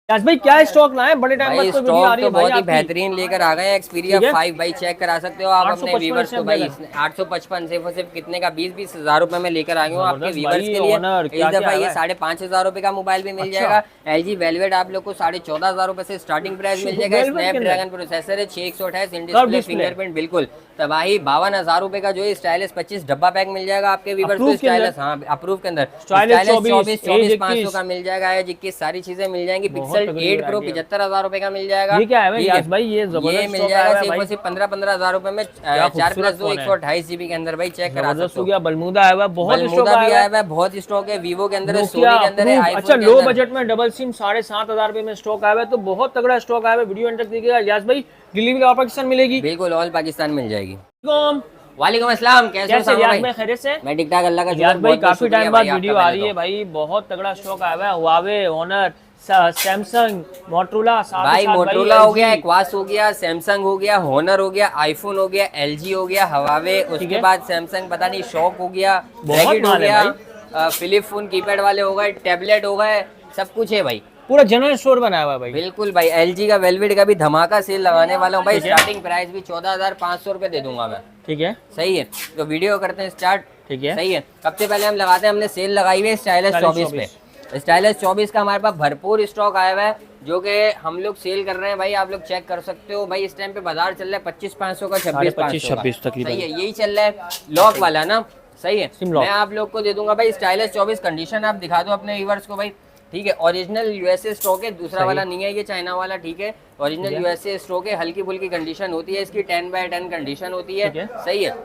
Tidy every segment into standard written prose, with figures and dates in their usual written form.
Yes भाई क्या stock लाए, बड़े टाइम बाद तो वीडियो आ रही है भाई बहुत ही आपकी। बेहतरीन लेकर आ गए हैं। Xperia 5 भाई चेक करा सकते हो आप अपने 855 व्यूवर्स को भाई। 855 सिर्फ कितने का 20-20 हजार रुपए में लेकर आ गए हूँ आपके जबरदस्त व्यूवर्स भाई, के लिए। ऑनर इस क्या क्या दफा है ये भाई? 5,500 रुपए का मोबाइल भी मिल अच्छा, जाएगा। LG वेलवेट आप लोग को 14,500 रुपए से स्टार्टिंग प्राइस मिल जाएगा। वेलवेट के अंदर स्नैपड्रैगन प्रोसेसर है, 6128 इन कर्व डिस्प्ले डिस्प्ले फिंगरप्रिंट बिल्कुल तबाही। 52,000 रुपए का जो है स्टाइलिश 25 डब्बा पैक मिल जाएगा आपके व्यूवर्स को। अप्रूव के अंदर, स्टाइलिश हाँ अप्रूव के अंदर स्टाइलिश स्टाइलिश 24 एज 24,500 का 21, मिल जाएगा। एज 21 सारी चीजें मिल जाएंगी। बहुत पिक्सल तगड़ी 8 प्रो वैरायटी है। 75,000 रुपए का मिल जाएगा। ये क्या है भाई ठीक यस भाई, ये ये जबरदस्त मिल स्टॉक आया जाएगा हुआ है सिर्फ भाई। और सिर्फ 15-15 हजार रुपए में। क्या 4+2 खूबसूरत फोन है, 128 GB के अंदर भाई चेक करा जबरदस्त सकते हो हो। गया। बलमूदा आया हुआ है, बहुत स्टॉक बलमूदा भी आया हुआ आया है। हुआ है, बहुत स्टॉक है। वीवो के अंदर है, नोकिया सोनी के अंदर है, अप्रूव, अच्छा आईफोन के लो अंदर। बजट में डबल सिम 7,500 में स्टॉक आया हुआ है, तो बहुत तगड़ा स्टॉक आया हुआ है। वीडियो एंड तक देखिएगा। यस भाई डिलीवरी का पाकिस्तान मिलेगी। बिल्कुल ऑल पाकिस्तान मिल जाएगी। कौन वालेकुम अस्सलाम, कैसे हो कैसे सामा याद भाई? में खैरियत से? मैं ठीक ठाक, अल्लाह का शुक्र। याद भाई बहुत बहुत काफी शुक्रिया टाइम भाई बाद वीडियो आपका आ पहले रही है तो। भाई, बहुत तगड़ा स्टॉक आया हुआ है। हुआवे, ऑनर, सैमसंग, मोटरोला, साथ ही भाई साथ मोटरोला हो गया, LG। एक्वास हो गया, सैमसंग हो गया, होनर हो गया, आईफोन हो गया, LG हो गया, हवावे, ठीक उसके है, बाद सैमसंग पता नहीं शॉक हो गया, बहुत रैगिड हो माल है गया, भाई। फिलिप फोन कीपैड वाले हो गए, टैबलेट हो गए, सब कुछ है भाई। पूरा जनरल स्टोर बनाया हुआ है भाई। बिल्कुल भाई। LG का वेलवेट का भी धमाका सेल लगाने वाला हूँ भाई। ठीक है, स्टार्टिंग प्राइस भी 14,500 रुपए दे दूंगा मैं। ठीक है, सही है, तो वीडियो करते हैं स्टार्ट। ठीक है। सही है, सबसे पहले हम लगाते हैं, हमने सेल लगाई हुई है स्टाइलिश 24 पे। स्टाइलिश 24 का हमारे पास भरपूर स्टॉक आया हुआ है, जो कि हम लोग सेल कर रहे हैं भाई। आप लोग चेक कर सकते हो भाई। इस टाइम पे बाजार चल रहा है 25,500 का, 26,500 का। 26 तकरीबन। सही है, यही चल रहा है लॉक वाला ना। सही है, सिम लॉक। मैं आप लोग को दे दूंगा भाई स्टाइलिश 24 कंडीशन। आप दिखा दो अपने व्यूअर्स को भाई। ठीक है, ओरिजिनल यूएसए स्टॉक है, दूसरा वाला नहीं है, ये चाइना वाला। ठीक है, ओरिजिनल यूएसए स्टॉक है, हल्की फुल्की कंडीशन होती है इसकी, 10/10 कंडीशन होती है। सही है,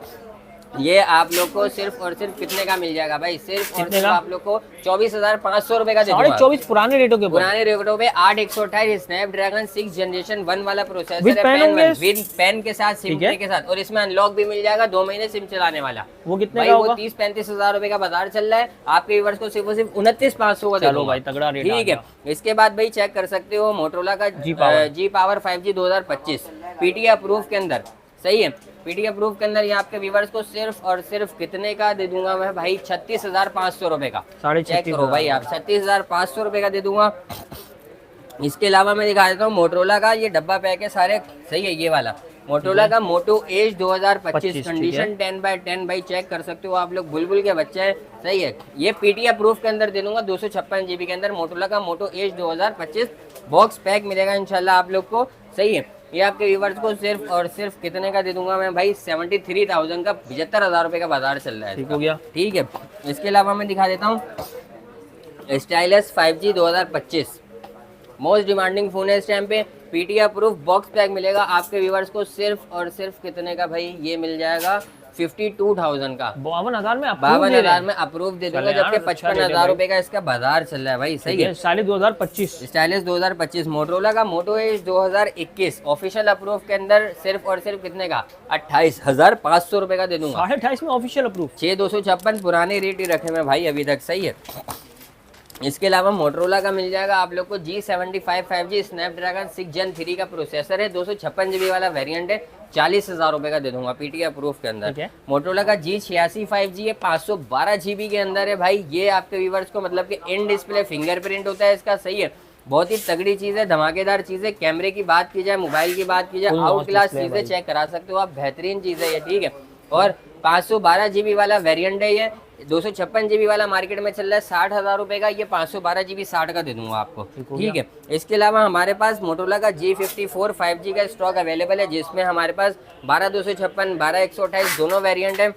ये आप लोग को सिर्फ और सिर्फ कितने का मिल जाएगा भाई? सिर्फ और सिर्फ आप लोग को 24,500 रुपए का दे दूंगा। 24 पुराने रेटों के ऊपर, पुराने रेटों पे 8/128 स्नैपड्रैगन 6 जनरेशन 1 वाला प्रोसेसर With है, pen पेन होंगे? विद पेन के साथ, सिम ट्रे के साथ, और इसमें अनलॉक भी मिल जाएगा, 2 महीने सिम चलाने वाला। वो कितने भाई का वो होगा? 30-35 हजार रुपए का बाजार चल रहा है। आपके व्यूअर्स को सिर्फ और सिर्फ 29,500 का दे चलो दूंगा भाई तगड़ा रेट। ठीक है, इसके बाद भाई चेक कर सकते हो मोटरोला का जी पावर 5G 2025 पीटी अप्रूव के अंदर। सही है, पीटी अप्रूव के अंदर ये आपके व्यूवर्स को सिर्फ और सिर्फ कितने का दे दूंगा मैं भाई? 36,500 रुपए का। चेक करो भाई आप, 36,500 रुपए का दे दूंगा। इसके अलावा मैं दिखा देता हूँ मोटरोला का ये डब्बा पैक है सारे। सही है, ये वाला मोटरोला का मोटो एज 2025 कंडीशन 10/10 भाई चेक कर सकते हो आप लोग। बुलबुल के बच्चे हैं। सही है, ये पीटी अप्रूव के अंदर दे दूंगा 256 GB के अंदर। मोटरोला का मोटो एज 2025 बॉक्स पैक मिलेगा इंशाल्लाह आप लोग को। सही है, ये आपके व्यूवर्स को सिर्फ और सिर्फ कितने का दे दूंगा मैं भाई? 73,000 का, 75,000 रुपए का बाजार चल रहा है। ठीक हो गया। ठीक है, इसके अलावा मैं दिखा देता हूँ stylish 5G 2025 most demanding phone है इस टाइम पे। पीटी अप्रूव बॉक्स पैक मिलेगा आपके व्यूवर्स को सिर्फ और सिर्फ कितने का भाई? ये मिल जाएगा 52,000 का। 52,000 में 52,000 में अप्रूव दे दूंगा, जबकि 55,000 रुपए का इसका बाजार चल रहा है भाई। सही है, स्टाइलिश 2025, स्टाइलिश 2025 मोटरोला का मोटो एज 2021 ऑफिशियल अप्रूव के अंदर सिर्फ और सिर्फ कितने का? 28,500 रुपए का दे दूंगा। 28.5 में ऑफिशियल अप्रूव। 6,256 पुराने रेट ही रखे मैं भाई अभी तक। सही है, इसके अलावा मोटरोला का मिल जाएगा आप लोग को G75 5G स्नैपड्रैगन 6 Gen 3 का प्रोसेसर है, 256 GB वाला वेरिएंट है, 40,000 रुपए का दे दूंगा पीटी अप्रूव के अंदर। मोटरोला का G86 5G है, 512 GB के अंदर है भाई। ये आपके व्यूवर्स को मतलब कि इन डिस्प्ले फिंगरप्रिंट होता है इसका। सही है, बहुत ही तगड़ी चीज़ है, धमाकेदार चीज़ है। कैमरे की बात की जाए, मोबाइल की बात की जाए, आउट क्लास चीज़ें चेक करा सकते हो आप, बेहतरीन चीज़ है ये। ठीक है, और 512 GB वाला वेरिएंट है ये। 256 GB वाला मार्केट में चल रहा है 60,000 रुपए का, ये 512 GB 60 का दे दूंगा आपको। ठीक है, इसके अलावा हमारे पास मोटरोला का G54 5G का स्टॉक अवेलेबल है, जिसमें हमारे पास 12,256 12,128 दोनों वेरिएंट है।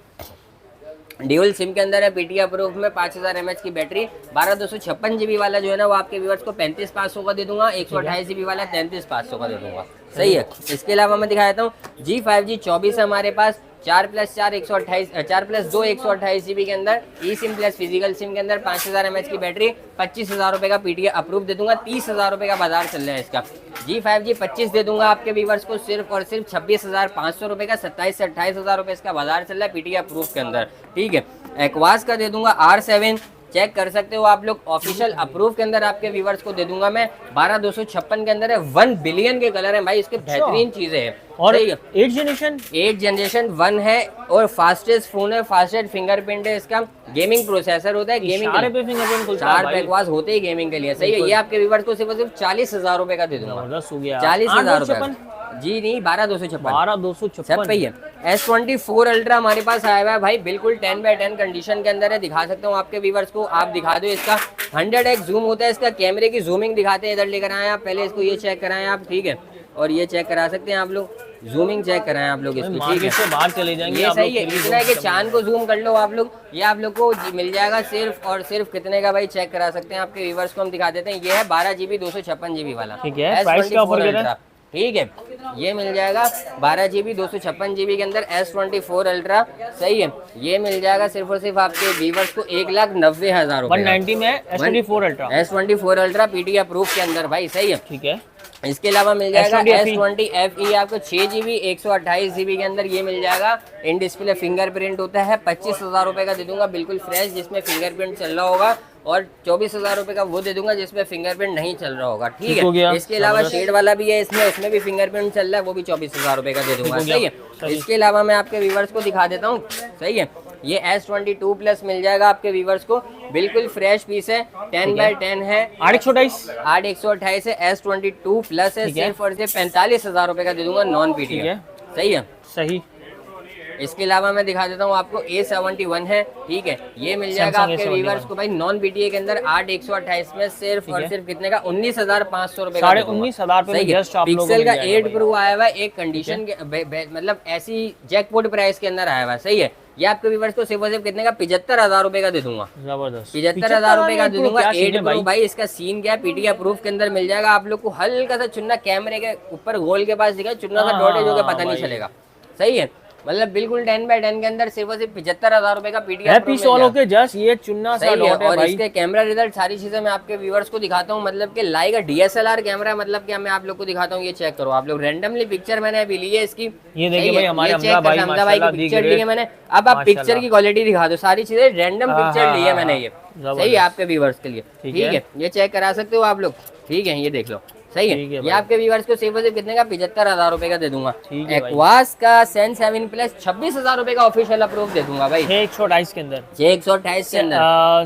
ड्यूल सिम के अंदर है, पीटी अप्रूव में 5000 mAh की बैटरी। 12,256 GB वाला जो है ना वो आपके व्यूअर्स को 35,500 का दे दूंगा। 128 GB वाला 33,500 का दे दूंगा। सही है, इसके अलावा मैं दिखा देता हूँ G5G 24 है हमारे पास, 4+4 128 4+2 128 GB के अंदर। ई सिम प्लस फिजिकल सिम के अंदर 5000 mAh की बैटरी, 25,000 रुपए का पीटी अप्रूव दे दूंगा। 30,000 रुपए का बाजार चल रहा है इसका। G5G 25 दे दूंगा आपके व्यूअर्स को सिर्फ और सिर्फ 26,500 रुपए का, 27 से 28,000 रुपए इसका बाजार चल रहा है पीटी अप्रूव के अंदर। ठीक है, एक्वास का दे दूंगा R7 चेक कर सकते हो आप लोग। ऑफिशियल अप्रूव के अंदर आपके व्यूवर्स को दे दूंगा मैं। 12256 के अंदर है, 1 बिलियन के कलर है भाई, इसके बेहतरीन चीजें हैं। और सही है। 8 जनरेशन 8 जनरेशन 1 है और फास्टेस्ट फोन है, फास्टेस्ट फिंगरप्रिंट है इसका, गेमिंग प्रोसेसर होता है गेमिंग इशारे पे फिंगरप्रिंट खुलता है 4 भाई। बकवास होते ही गेमिंग के लिए। सही है। ये आपके व्यूवर्स को सिर्फ और सिर्फ 40,000 रुपए का दे दूंगा। जबरदस्त हो गया। 40,000 रुपए जी नहीं, 12,256 12,256 सब पे ही है। S24 अल्ट्रा हमारे पास आया हुआ है भाई, बिल्कुल 10x10 कंडीशन के अंदर है। दिखा सकता हूँ आपके व्यूवर्स को, आप दिखा दो। इसका 100x जूम होता है, इसका कैमरे की जूमिंग दिखाते हैं। इधर लेकर आए आप, पहले इसको ये चेक कराएं आप, ठीक है। और ये चेक करा सकते हैं आप लोग, जूमिंग चेक कराएं आप लोग इसको, ठीक है। मार्केट से बाहर चले जाएंगे ये आप सही है, लोग, इतना है कि चांद को जूम कर लो आप लोग। ये आप लोग को मिल जाएगा सिर्फ और सिर्फ कितने का भाई, चेक करा सकते हैं। आपके व्यूवर्स को हम दिखा देते हैं। ये है 12 GB 256 GB वाला, ठीक है। प्राइस क्या ऑफर कर रहा है? ठीक है। ये मिल जाएगा 12 GB 256 GB के अंदर S24 अल्ट्रा। सही है। ये मिल जाएगा सिर्फ और सिर्फ आपके व्यूवर्स को 1,90,000 रुपए 190 में S24 ultra, S24 ultra PT approve के अंदर भाई। सही है। ठीक है। इसके अलावा मिल जाएगा S20 S20 FE आपको 6 GB 128 GB के अंदर ये मिल जाएगा। इन डिस्प्ले फिंगरप्रिंट होता है, 25,000 रुपए का दे दूंगा बिल्कुल फ्रेश, जिसमें फिंगरप्रिंट चल रहा होगा। और 24,000 रुपए का वो दे दूंगा जिसमें फिंगरप्रिंट नहीं चल रहा होगा, ठीक है। इसके अलावा शेड वाला भी है इसमें, उसमें भी फिंगरप्रिंट चल रहा है, वो भी 24,000 रुपए का दे दूंगा। सही है। इसके अलावा मैं आपके व्यूवर्स को दिखा देता हूँ। सही है। ये S22 प्लस मिल जाएगा आपके व्यूवर्स को, बिल्कुल फ्रेश पीस है, 10x10 है, 8/128 है, S22 प्लस है, सिर्फ और सिर्फ 45,000 रुपए का दे दूंगा नॉन पीटी। सही है। सही। इसके अलावा मैं दिखा देता हूँ आपको A71 है, ठीक है। ये मिल जाएगा आपके व्यूवर्स को भाई नॉन बीटीए के अंदर 8/128 में, सिर्फ और सिर्फ कितने का, 19,500 रुपए का, 19,500 पे जस्ट आप लोगों को पिक्सल का 8 प्रो आया हुआ है, एक कंडीशन के मतलब ऐसी जैकपॉट प्राइस के अंदर आया हुआ है। सही है। ये आपके व्यूवर्स को सिर्फ और सिर्फ कितने का, 75,000 रुपए का दे दूंगा। जबरदस्त। 75,000 रुपए का दे दूंगा। 8 प्रो भाई, इसका सीन क्या है, पीटी अप्रूव के अंदर मिल जाएगा आप लोग को। हल्का सा चुन्ना कैमरे के ऊपर गोल के पास दिखा, चुन्ना सा डॉट है जो कि पता नहीं चलेगा। सही है। मतलब बिल्कुल 10x10 के अंदर सिर्फ और सिर्फ 75,000 रुपए का पीटी है पीस वालों के जस्ट ये चुन्ना सा डॉट है और भाई। इसके कैमरा रिजल्ट सारी चीजें मैं आपके व्यूवर्स को दिखाता हूँ। मतलब कि लाइक DSLR कैमरा, मतलब क्या मैं आप लोग को दिखाता हूँ, ये चेक करो आप लोग। रैंडमली पिक्चर मैंने अभी ली है इसकी, ये देखिए भाई हमारे हमजा भाई की पिक्चर ली है मैंने। अब आप पिक्चर की क्वालिटी दिखा दो, सारी चीजें रैंडम पिक्चर ली है मैंने ये। सही है। आपके व्यूवर्स के लिए, ठीक है। ये चेक करा सकते हो आप लोग, ठीक है। ये देख लो। सही है। ये आपके व्यूवर्स को सिर्फ और सिर्फ कितने का, 75,000 रुपए का दे दूंगा। एक्वास का Zen 7 प्लस 26,000 रुपए का ऑफिशियल अप्रूव दे दूंगा भाई, 128 के अंदर, 128 के अंदर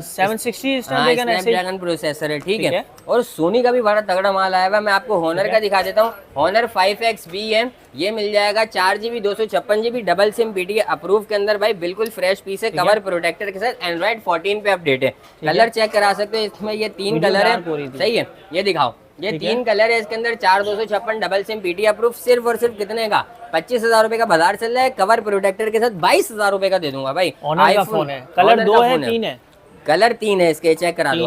760 स्नैपड्रैगन प्रोसेसर है, ठीक है। और सोनी का भी बड़ा तगड़ा माल आया हुआ। मैं आपको हॉनर का दिखा देता हूँ। हॉनर 5XB है, ये मिल जाएगा 4GB 256GB double SIM PT approve के अंदर भाई, बिल्कुल फ्रेश पीस है, कवर प्रोटेक्टर के साथ। एंड्रॉइड 14 पे अपडेट है। कलर चेक करा सकते हो, इसमें ये 3 कलर है। सही है। ये दिखाओ, ये 3 कलर है इसके अंदर, 4256 डबल सिम पीटी अप्रूव, सिर्फ और सिर्फ कितने का, 25,000 रुपए का बाजार चल रहा है। कवर प्रोटेक्टर के साथ 22,000 रुपए का दे दूंगा भाई। आईफोन है, कलर 2 है 3 है, कलर 3 है इसके, चेक करा दो।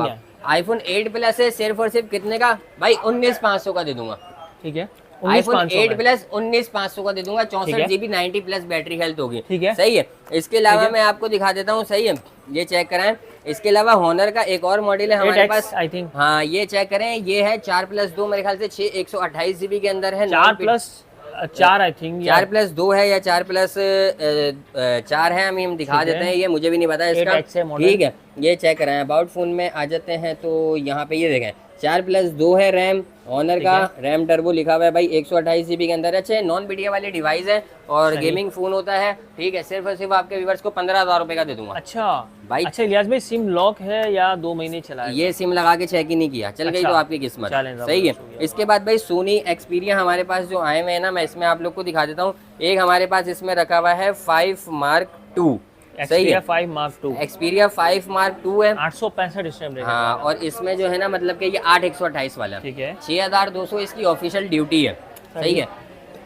iPhone 8 प्लस है, सिर्फ और सिर्फ कितने का भाई, 19,500 का दे दूंगा, ठीक है। iPhone 8 प्लस 19,500 का दे दूंगा, 64GB 90 प्लस बैटरी हेल्थ होगी, ठीक है। सही है। इसके अलावा मैं आपको दिखा देता हूँ। सही है। ये चेक कराएं। इसके अलावा हॉनर का एक और मॉडल है हमारे पास, आई थिंक। हाँ, ये चेक करें। ये है 4+2 मेरे ख्याल से 128GB के अंदर है। 4+4 आई थिंक, 4+2 है या 4+4 है, हम दिखा देते हैं। ये मुझे भी नहीं पता इसका, ठीक है। ये चेक कराएं। अबाउट फोन में आ जाते हैं तो यहाँ पे ये देखें, 4+2 है रैम, ऑनर का रैम टर्बो लिखा हुआ है भाई, 128GB के अंदर। अच्छे नॉन बीटीए वाली डिवाइस है और गेमिंग फोन होता है, ठीक है। सिर्फ और सिर्फ आपके व्यूवर्स को 15,000 रुपए का दे दूंगा। अच्छा भाई। अच्छा इलियास भाई, सिम लॉक है या 2 महीने चला है? ये सिम लगा के चेक ही नहीं किया, चल गई तो आपकी किस्मत। सही है। इसके बाद भाई सोनी एक्सपीरिया हमारे पास जो आए हुए हैं ना, मैं इसमें आप लोग को दिखा देता हूँ। एक हमारे पास इसमें रखा हुआ है 5 Mark II। सही है। 5 Mark II, Xperia 5 Mark II है, 865 स्टैम्प रेट। हाँ, और इसमें जो है ना, मतलब कि ये 8/128 वाला, ठीक है। 6,200 इसकी ऑफिशियल ड्यूटी है। सही है।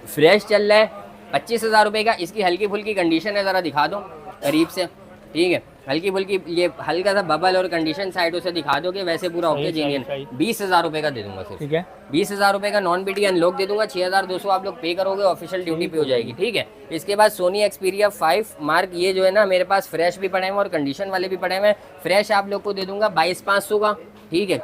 फ्रेश चल रहा है, 25,000 रुपए का। इसकी हल्की फुल्की कंडीशन है, जरा दिखा दो करीब से, ठीक है। हल्की फुल्की ये हल्का सा बबल और कंडीशन साइडों से दिखा दो कि वैसे पूरा ओके जीनियन। 20,000 रुपए का दे दूंगा सिर्फ, ठीक है। 20,000 रुपए का नॉन बीटी अनलॉक दे दूंगा। 6,200 आप लोग पे करोगे, ऑफिशियल ड्यूटी पे हो जाएगी, ठीक है। इसके बाद सोनी एक्सपीरिया 5 Mark, ये जो है ना मेरे पास फ्रेश भी पड़े हैं और कंडीशन वाले भी पड़े हैं। फ्रेश आप लोग को दे दूंगा 22,500 का, ठीक है।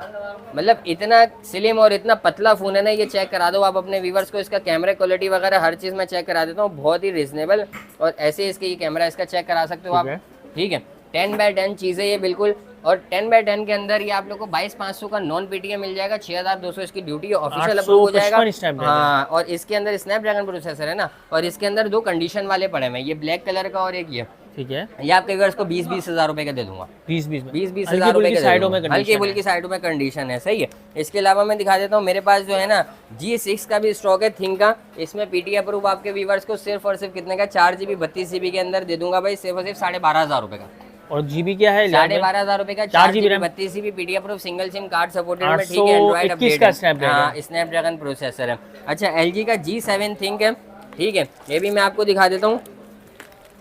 मतलब इतना स्लिम और इतना पतला फोन है ना, ये चेक करा दो आप अपने व्यूवर्स को। इसका कैमरा क्वालिटी वगैरह हर चीज़ मैं चेक करा देता हूँ, बहुत ही रिजनेबल। और ऐसे इसके ये कैमरा इसका चेक करा सकते हो आप, ठीक है। 10x10 चीज़ें ये बिल्कुल। और 10x10 के अंदर ये आप लोग को 22,500 का नॉन पीटीए मिल जाएगा, 6,200 इसकी ड्यूटी ऑफिशियल 855 अप्रूव हो जाएगा। स्नैपड्रैगन। हाँ, और इसके अंदर स्नैपड्रैगन प्रोसेसर है ना, और इसके अंदर 2 कंडीशन वाले पड़े हैं, ये ब्लैक कलर का और एक ठीक है, ये आपके व्यूअर्स को 20-20 हज़ार रुपए का दे दूंगा। 20-20 हज़ार रुपए के साइडों में हल्की फुल्की साइडों में कंडीशन है, सही है। इसके अलावा मैं दिखा देता हूँ, मेरे पास जो है ना G6 का भी स्टॉक है, थिंक का। इसमें पीटीए अप्रूव आपके व्यूअर्स को सिर्फ और सिर्फ कितने का, 4GB 32GB के अंदर दे दूंगा भाई, सिर्फ और सिर्फ 12,500 रुपए का। और जीबी क्या है? 12,500 रुपए का, 4GB 32GB PTA approve, single SIM card supported में, ठीक है, एंड्रॉइड अपडेट है, स्नैपड्रैगन प्रोसेसर है। अच्छा, LG का G7 थिंक है, ठीक है, ये भी मैं आपको दिखा देता हूँ।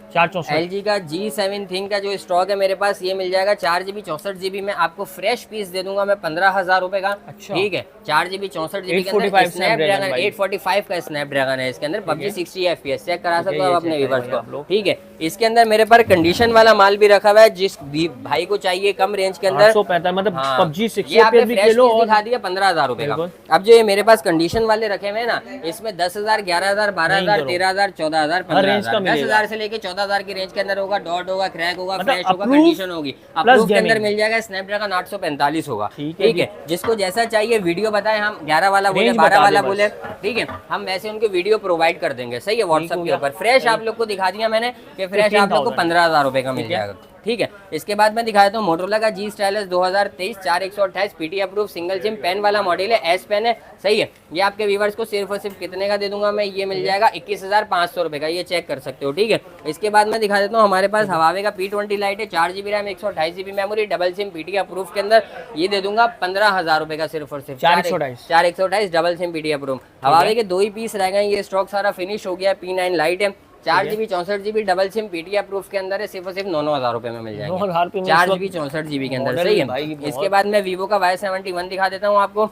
464 LG का G7 थिंक का जो स्टॉक है मेरे पास, ये मिल जाएगा 4GB 64GB में, आपको फ्रेश पीस दे दूंगा मैं 15,000 रुपए का। अच्छा। ठीक है, 4GB 64GB के अंदर स्नैपड्रैगन 845 का स्नैपड्रैगन है, इसके अंदर PUBG 60 FPS चेक करा सकते हो आप अपने व्यूअर्स को। ठीक है, इसके अंदर मेरे पास कंडीशन वाला माल भी रखा हुआ है, जिस भी भाई को चाहिए कम रेंज के अंदर। 845 मतलब PUBG 60 ये आपने FPS भी फ्रेश खेलो पीस और दिखा दिया 15,000 रुपए का। बिल्कुल। अब जो ये मेरे पास कंडीशन वाले रखे हुए हैं ना, इसमें 10,000, 11,000, 12,000, 13,000, 14,000, 15,000, 10,000 से लेके 14,000 की रेंज के अंदर होगा, डॉट होगा, क्रैक होगा, मतलब फ्रेश होगा, approve कंडीशन होगी। अप्रूव के अंदर मिल जाएगा, स्नैपड्रैगन 845 होगा। ठीक है, जिसको जैसा चाहिए वीडियो बताएं, हम 11 वाला बोले, 12 वाला बोले, ठीक है, हम वैसे उनके वीडियो प्रोवाइड कर देंगे, सही है, व्हाट्सएप के ऊपर। फ्रेश आप लोग को दिखा दिया मैंने कि फ्रेश आप लोग को 15,000 रुपए का मिल जाएगा। ठीक है, इसके बाद मैं दिखाता हूँ मोटरोला का G stylus 2023 4128 PT approve single sim pen वाला मॉडल है, एस पेन है, सही है। ये आपके व्यूवर्स को सिर्फ और सिर्फ कितने का दे दूंगा मैं, ये मिल जाएगा 21,500 रुपए का, ये चेक कर सकते हो। ठीक है, इसके बाद मैं दिखा देता हूँ, हमारे पास हवावे का P20 लाइट है, 4GB RAM, 128GB memory, double SIM PT approve के अंदर, ये दे दूंगा 15,000 रुपए का, सिर्फ और सिर्फ 4,128 double SIM PT approve. Huawei के 2 ही पीस रह गए, ये स्टॉक सारा फिनिश हो गया। P9 लाइट है, 4GB 64GB double SIM PTA proof के अंदर है, सिर्फ और सिर्फ 9,000 रुपए में मिल जाएंगे, 4GB 64GB के अंदर, सही है। इसके बाद मैं वीवो का Y71 दिखा देता हूँ आपको,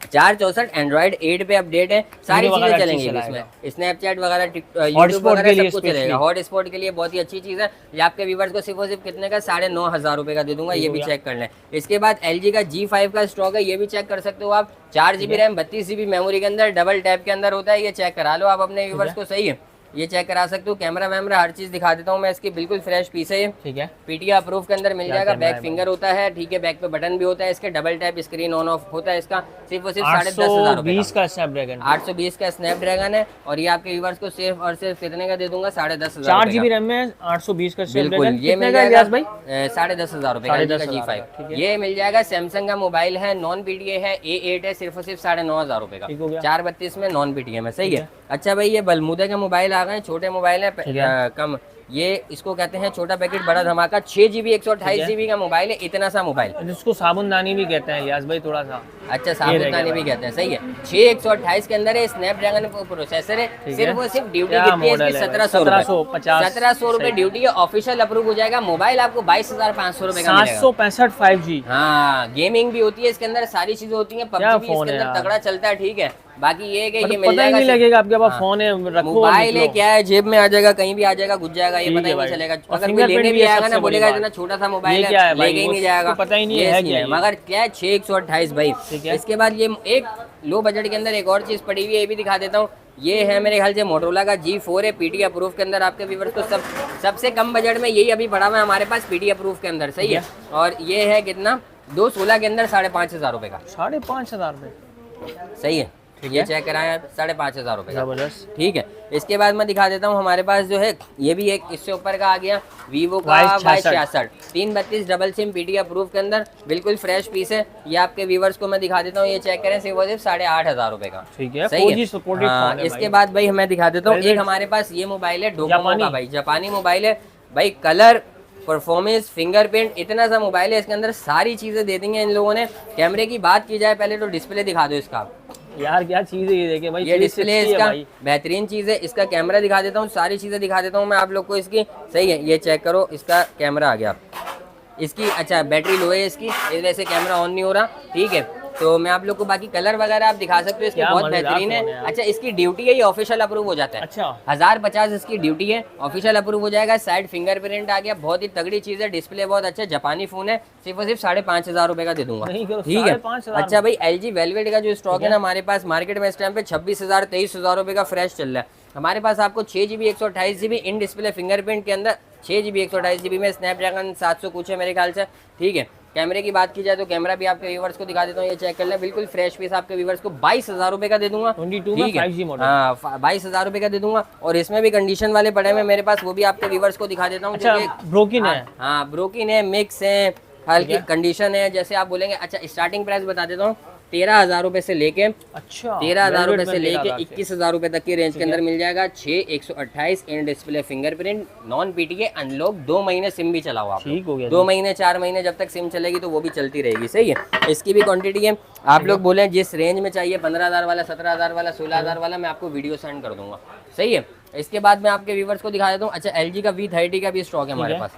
464 एंड्रॉइड 8 पे अपडेट है, सारी चीजें चलेंगी इसमें, स्नैपचैट वगैरह, यूट्यूब वगैरह सब कुछ चलेगा। हॉटस्पॉट के लिए बहुत ही अच्छी चीज है, ये आपके व्यूवर्स को सिर्फ और सिर्फ कितने का, 9,500 रुपए का दे दूंगा, ये भी चेक कर लें। इसके बाद LG का G5 का स्टॉक है, ये भी चेक कर सकते हो आप, 4GB रैम 32GB मेमोरी के अंदर, डबल टैप के अंदर होता है, ये चेक करा लो आप अपने व्यूवर्स को, सही है, ये चेक करा सकते हो। कैमरा वैमरा हर चीज दिखा देता हूँ मैं, इसकी बिल्कुल फ्रेश पीस है ये, ठीक है, पीटीए अप्रूव के अंदर मिल जाएगा। बैक फिंगर होता है, ठीक है, बैक पे बटन भी होता है, इसके double tap screen on off होता है, इसका सिर्फ और सिर्फ 10,500 का स्नैपड्रैगन, 820 का स्नैपड्रैगन है, और ये आपके व्यूवर्स को सिर्फ और सिर्फ कितने का दे दूंगा, 10,500, 4GB रैम में 820 का बिल्कुल, ये मिल जाएगा 10,500 रुपए का G5। ये मिल जाएगा, सैमसंग का मोबाइल है, नॉन पीटीए है, A8 है, सिर्फ और सिर्फ 9,500 रुपए का, 432 में नॉन पीटीए में, सही है। अच्छा भाई, ये बलमुदा के मोबाइल आ गए, छोटे मोबाइल है, कम, ये इसको कहते हैं छोटा पैकेट बड़ा धमाका, 6GB 128GB का मोबाइल है, इतना सा मोबाइल, जिसको साबुनदानी भी कहते हैं लियास भाई, थोड़ा सा, अच्छा साबुनदानी भी कहते हैं, सही है। 6/128 के अंदर है, स्नैपड्रैगन प्रोसेसर है, सिर्फ और सिर्फ ड्यूटी कितनी है इसकी, 1750 रुपए ड्यूटी है, ऑफिशियल अप्रूव हो जाएगा। मोबाइल आपको 22,500 रुपए का मिलेगा, 765 5G, हाँ, गेमिंग भी होती है इसके अंदर, सारी चीजें होती है, PUBG भी इसके अंदर तगड़ा चलता है, ठीक है। बाकी ये है कि ये मिल जाएगा, नहीं लगेगा आपके पास फोन है, रखो, मोबाइल है, क्या है, जेब में आ जाएगा, कहीं भी आ जाएगा, घुस जाएगा, ये पता ही नहीं चलेगा। अगर कोई लेने भी आएगा ना, बोलेगा इतना छोटा सा मोबाइल है, लेके ही नहीं जाएगा, पता ही नहीं है क्या है, मगर क्या है, 6/128 भाई। इसके बाद ये एक लो बजट के अंदर एक और चीज पड़ी हुई है, ये भी दिखा देता हूँ। ये है मेरे ख्याल से मोटरोला का G4 है, पीटी अप्रूव के अंदर, आपके व्यूअर्स को सबसे कम बजट में यही अभी पड़ा हुआ है हमारे पास, पीटी अप्रूव के अंदर, सही है। और ये है कितना, 216 के अंदर 5,500 रुपए का, 5,500 रुपए, सही है, ये चेक कराया 5,500 रुपए का, जबरदस्त। ठीक है, इसके बाद मैं दिखा देता हूँ, हमारे पास जो है ये भी एक इससे ऊपर का आ गया, वीवो का Y66 332 double SIM PT approve के अंदर, बिल्कुल फ्रेश पीस है, ये आपके व्यूवर्स को मैं दिखा देता हूँ, ये चेक करें, सिर्फ 8,500 रुपए का, ठीक है, सही है। हाँ, इसके बाद भाई मैं दिखा देता हूँ, एक हमारे पास ये मोबाइल है डोकोमो का भाई, जापानी मोबाइल है भाई, कलर, परफॉर्मेंस, फिंगरप्रिंट, इतना सा मोबाइल है, इसके अंदर सारी चीजें दे दी हैं इन लोगों ने। कैमरे की बात की जाए पहले तो डिस्प्ले दिखा दो इसका, यार क्या चीज है ये, देखिए भाई, ये डिस्प्ले इसका बेहतरीन चीज है। इसका कैमरा दिखा देता हूँ, सारी चीजें दिखा देता हूँ मैं आप लोग को इसकी, सही है, ये चेक करो, इसका कैमरा आ गया इसकी, अच्छा बैटरी लो है इसकी, इस वजह से कैमरा ऑन नहीं हो रहा, ठीक है। तो मैं आप लोग को बाकी कलर वगैरह आप दिखा सकते हो, इसके क्या बहुत मजेदार बेहतरीन फोन है है। यार। अच्छा इसकी ड्यूटी है, ये ऑफिशियल अप्रूव हो जाता है। अच्छा 1050 इसकी ड्यूटी है, ऑफिशियल अप्रूव हो जाएगा। साइड फिंगरप्रिंट आ गया, बहुत ही तगड़ी चीज है। डिस्प्ले बहुत अच्छा, जापानी फोन है। सिर्फ और सिर्फ 5,500 रुपए का दे दूंगा। नहीं करो, ठीक है। 5,500 अच्छा भाई LG वेलवेट का जो स्टॉक है ना हमारे पास मार्केट में इस टाइम पे 26,000 23,000 रुपए का फ्रेश चल रहा है। हमारे पास आपको 6GB 128GB in display fingerprint के अंदर 6GB 128GB में स्नैपड्रैगन 700 कुछ है मेरे ख्याल से। ठीक है। कैमरे की बात की जाए तो कैमरा भी आपके व्यूवर्स को दिखा देता हूँ, ये चेक कर लें, बिल्कुल फ्रेश पीस आपके व्यूवर्स को 22,000 रुपए का दे दूंगा। 22 में 5G मॉडल। हाँ 22,000 रुपए का दे दूंगा। और इसमें भी कंडीशन वाले पड़े हुए मेरे पास, वो भी आपके व्यूवर्स को दिखा देता हूँ। अच्छा ब्रोकिन है। हाँ ब्रोकिन है, मिक्स है, हल्की कंडीशन है, जैसे आप बोलेंगे। अच्छा स्टार्टिंग प्राइस बता देता हूँ, 13,000 रुपए से लेके अच्छा 13,000 रुपए से 13,000 लेके 21,000 रुपए तक की रेंज के अंदर मिल जाएगा। 6/128 in display fingerprint non PTA unlock, 2 महीने सिम भी चलाओ आप। ठीक हो गया। 2 महीने 4 महीने जब तक सिम चलेगी तो वो भी चलती रहेगी। सही है। इसकी भी क्वांटिटी है, आप लोग बोले जिस रेंज में चाहिए 15,000 वाला, 17,000 वाला, 16,000 वाला, मैं आपको वीडियो सेंड कर दूंगा। सही है। इसके बाद मैं आपके व्यूवर्स को दिखा देता हूँ। अच्छा LG का V30 का भी स्टॉक है हमारे पास,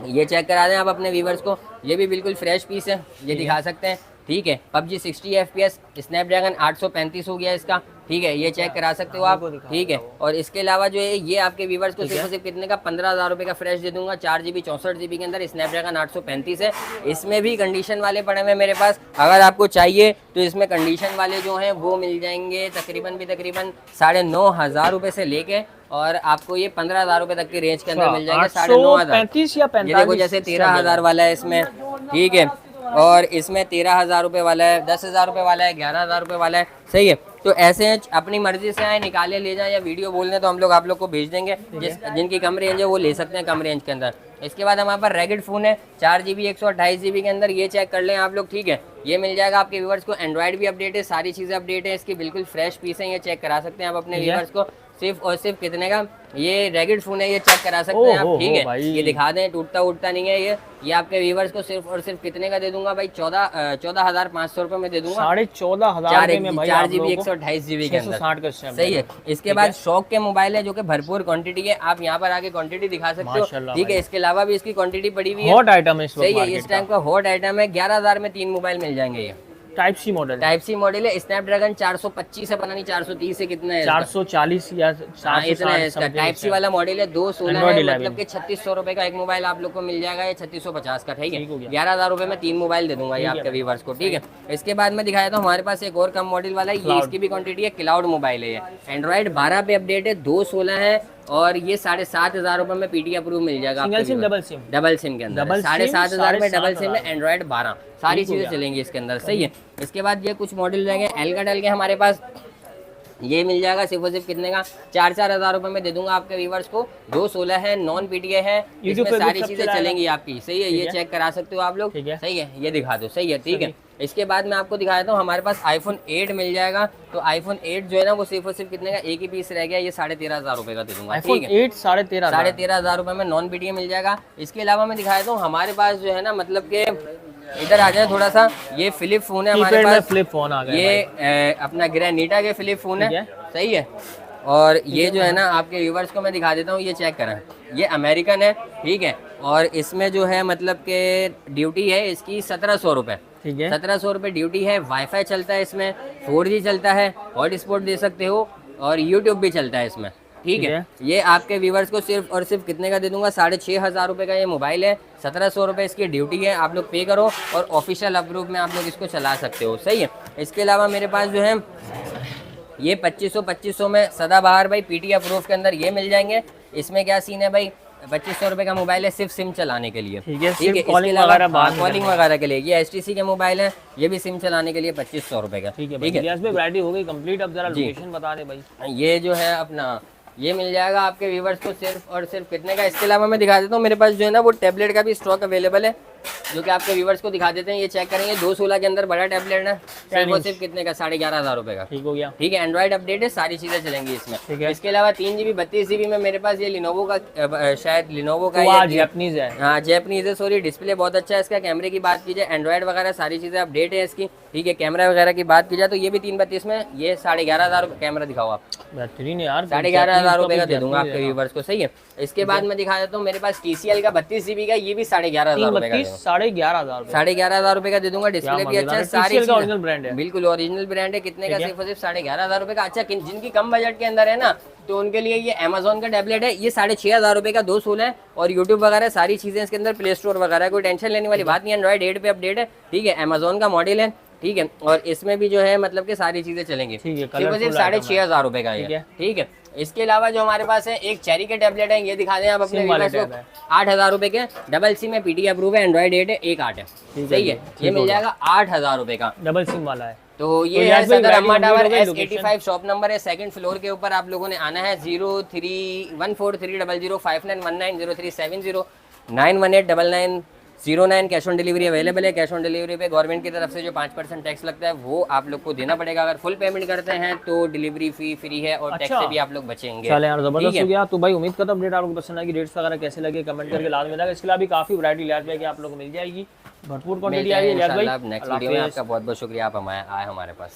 ये चेक करा दें आप अपने व्यूवर्स को, ये भी बिल्कुल फ्रेश पीस है, ये दिखा सकते हैं। ठीक है। PUBG 60 FPS, स्नैपड्रैगन 835 हो गया इसका। ठीक है, ये चेक करा सकते हो आप। ठीक है। और इसके अलावा जो है ये आपके व्यूवर्स को सिर्फ और सिर्फ कितने का 15,000 रुपए का फ्रेश दे दूंगा। 4GB 64GB के अंदर स्नैपड्रैगन 835 है। इसमें भी कंडीशन वाले पड़े हुए मेरे पास, अगर आपको चाहिए तो इसमें कंडीशन वाले जो हैं वो मिल जाएंगे तकरीबन 9,500 रुपए से लेके, और आपको ये 15,000 रुपए तक की रेंज के अंदर मिल जाएंगे। 9,535 या 45। ये देखो जैसे 13,000 वाला है इसमें। ठीक है। और इसमें 13,000 रुपए वाला है, 10,000 रुपए वाला है, 11,000 रुपए वाला है। सही है। तो ऐसे हैं, अपनी मर्जी से आए, निकाले ले जाए, या वीडियो बोल दें तो हम लोग आप लोग को भेज देंगे। जिनकी कम रेंज है वो ले सकते हैं कम रेंज के अंदर। इसके बाद हमारे पास रैगेड फ़ोन है 4GB 128GB के अंदर, ये चेक कर लें आप लोग। ठीक है। ये मिल जाएगा आपके व्यूवर्स को। एंड्रॉइड भी अपडेट है, सारी चीज़ें अपडेट है इसकी, बिल्कुल फ्रेश पीस है, ये चेक करा सकते हैं आप अपने व्यूवर्स को। सिर्फ और सिर्फ कितने का ये रैगेड फोन है, ये चेक करा सकते हैं आप। ठीक है। ये दिखा दें, टूटता उठता नहीं है ये आपके व्यूवर्स को सिर्फ और सिर्फ कितने का दे दूंगा भाई, 14,500 रुपए में दे दूंगा। 14,500 में भाई 4GB 128GB के अंदर। 660 का सही है। इसके बाद शॉक के मोबाइल है जो कि भरपूर क्वांटिटी है, आप यहाँ पर आके क्वांटिटी दिखा सकते हो। ठीक है। इसके अलावा भी इसकी क्वांटिटी पड़ी हुई है, हॉट आइटम है। सही है। इस टाइम का हॉट आइटम है। 11,000 में 3 मोबाइल मिल जाएंगे। ये टाइप सी मॉडल है। स्नैपड्रैगन 425 है, पता नहीं 430 है, कितना है 440 या 460 इतना है इसका। टाइप सी वाला मॉडल है, 216 है, मतलब कि 3,600 रुपए का एक मोबाइल आप लोग को मिल जाएगा। ये 3,650 का। ठीक है। 11,000 रुपए में 3 मोबाइल दे दूंगा ये आपके व्यूवर्स को। ठीक है। इसके बाद मैं दिखाया था हमारे पास एक और कम मॉडल वाला है, ये इसकी भी क्वांटिटी है, क्लाउड मोबाइल है। ये एंड्रॉइड 12 पे अपडेट है, 216 है, और ये 7,500 रुपए में PTA अप्रूव मिल जाएगा। सिंगल सिम डबल सिम के अंदर 7,500 में डबल सिम में एंड्रॉइड 12 सारी चीजें चलेंगी इसके अंदर। सही है। इसके बाद ये कुछ मॉडल रहेंगे एल्काटेल के हमारे पास, ये मिल जाएगा सिर्फ और सिर्फ कितने का, 4,000 रुपए में दे दूंगा आपके व्यूवर्स को। 216 है, नॉन PTA है, इसमें सारी चीजें चलेंगी आपकी। सही है। ये चेक करा सकते हो आप लोग। सही है। ये दिखा दो। सही है। ठीक है। इसके बाद मैं आपको दिखाता हूँ, हमारे पास iPhone 8 मिल जाएगा। तो iPhone 8 जो है ना वो सिर्फ और सिर्फ कितने का, एक ही पीस रह गया, ये 13,500 रुपए का दे दूंगा। iPhone 8 13,500 रुपए में नॉन PTA मिल जाएगा। इसके अलावा मैं दिखाता हूँ हमारे पास जो है ना, मतलब के इधर आ जाए थोड़ा सा, ये फ्लिप फोन है हमारे पास। फ्लिप फोन आ गया, ये अपना ग्रेनिटा के फ्लिप फोन है। सही है। और ये जो है ना आपके व्यूवर्स को मैं दिखा देता हूँ, ये चेक करें, ये अमेरिकन है। ठीक है। और इसमें जो है मतलब के ड्यूटी है इसकी 1,700 रुपये। ठीक है। 1,700 रुपये ड्यूटी है। वाईफाई चलता है इसमें, 4G चलता है, हॉटस्पॉट दे सकते हो, और यूट्यूब भी चलता है इसमें। ठीक है। ये आपके व्यूवर्स को सिर्फ और सिर्फ कितने का दे दूंगा, 6,500 रुपये का ये मोबाइल है। 1,700 रुपये इसकी ड्यूटी है, आप लोग पे करो और ऑफिशियल अप्रूव में आप लोग इसको चला सकते हो। सही है। इसके अलावा मेरे पास जो है ये 2500 में सदाबहार भाई PTA अप्रूव के अंदर ये मिल जाएंगे। इसमें क्या सीन है भाई, 2500 रुपये का मोबाइल है सिर्फ सिम चलाने के लिए। ठीक है। कॉलिंग वगैरह के लिए। ये HTC के मोबाइल है, ये भी सिम चलाने के लिए 2500 रुपये का। ठीक है। वैरायटी हो गई कंप्लीट। अब जरा लोकेशन बता दे भाई। ये जो है अपना, ये मिल जाएगा आपके व्यूवर्स को सिर्फ और सिर्फ कितने का। इसके अलावा मैं दिखा देता हूँ, मेरे पास जो है ना वो टैबलेट का भी स्टॉक अवेलेबल है, जो कि आपके व्यूवर्स को दिखा देते हैं। ये चेक करेंगे, 216 के अंदर बड़ा टैबलेट है, सिर्फ कितने का, 11,500 रुपए का। ठीक हो गया। ठीक है। एंड्रॉइड अपडेट है, सारी चीजें चलेंगी इसमें। ठीक है। इसके अलावा 3GB 32GB में मेरे पास ये लिनोवो का, शायद लिनोवो का जैपनीज है। हाँ जैपनीज है, सॉरी। डिस्प्ले बहुत अच्छा है इसका। कैमरे की बात की जाए, एंड्रॉइड वगैरह सारी चीजें अपडेट है इसकी। ठीक है। कैमरा वगैरह की बात की जाए तो ये भी 332 में, ये 11,500 कैमरा दिखाओ आप। बेहतरीन है यार। 11,500 रुपए का दे दूंगा आपके व्यूवर्स को। सही है। इसके बाद मैं दिखा देता हूँ, मेरे पास TCL का 32GB का, ये भी 11,500 रुपए का। 11,500 11,500 रुपए का दे दूंगा। डिस्प्ले भी अच्छा है, सारी का ओरिजिनल ब्रांड है। बिल्कुल ओरिजिनल ब्रांड है। कितने का? सिर्फ और सिर्फ 11,500 रुपए का। अच्छा, जिनकी कम बजट के अंदर है ना, तो उनके लिए ये Amazon का टैबलेट है। ये 6,500 रुपए का 2 सोल है और यूट्यूब वगैरह सारी चीजें इसके अंदर, प्ले स्टोर वगैरह, कोई टेंशन लेने वाली बात नहीं है। एंड्रॉइड 8 पे अपडेट है, ठीक है। Amazon का मॉडल है, ठीक है। और इसमें भी जो है मतलब कि सारी चीजें चलेंगी। सिर्फ 6,500 रुपए का ये, ठीक है। इसके अलावा जो हमारे पास है एक चेरी के टैबलेट है, ये दिखा दें आप अपने व्यूअर्स को। 8,000 रुपए के, डबल सिम है, पीटी अप्रूव है, एंड्रॉइड 8 है, 1.8 है, सही है। ये मिल जाएगा 8,000 रुपए का, डबल सिम वाला है। तो ये है सदर अम्मा टावर S85 शॉप नंबर है, सेकंड फ्लोर के ऊपर आप लोगों ने आना है। 0314300059190370 9189909। कैश ऑन डिलीवरी अवेलेबल है। कैश ऑन डिलीवरी पे गवर्नमेंट की तरफ से जो 5% टैक्स लगता है वो आप लोग को देना पड़ेगा। अगर फुल पेमेंट करते हैं तो डिलीवरी फी फ्री है और टैक्स से भी आप लोग बचेंगे। चले यार, जबरदस्त हो गया। तो भाई उम्मीद करता हूं अपडेट आप लोगों को पसंद आएगी। रेट्स वगैरह कैसे लगे कमेंट करके लाजमी बताएगा। इसके अलावा भी काफी वैरायटी लिहाज में आप लोग को मिल जाएगी, भरपूर क्वांटिटी आई है। नेक्स्ट वीडियो में आपका बहुत बहुत शुक्रिया, आप आए हमारे पास।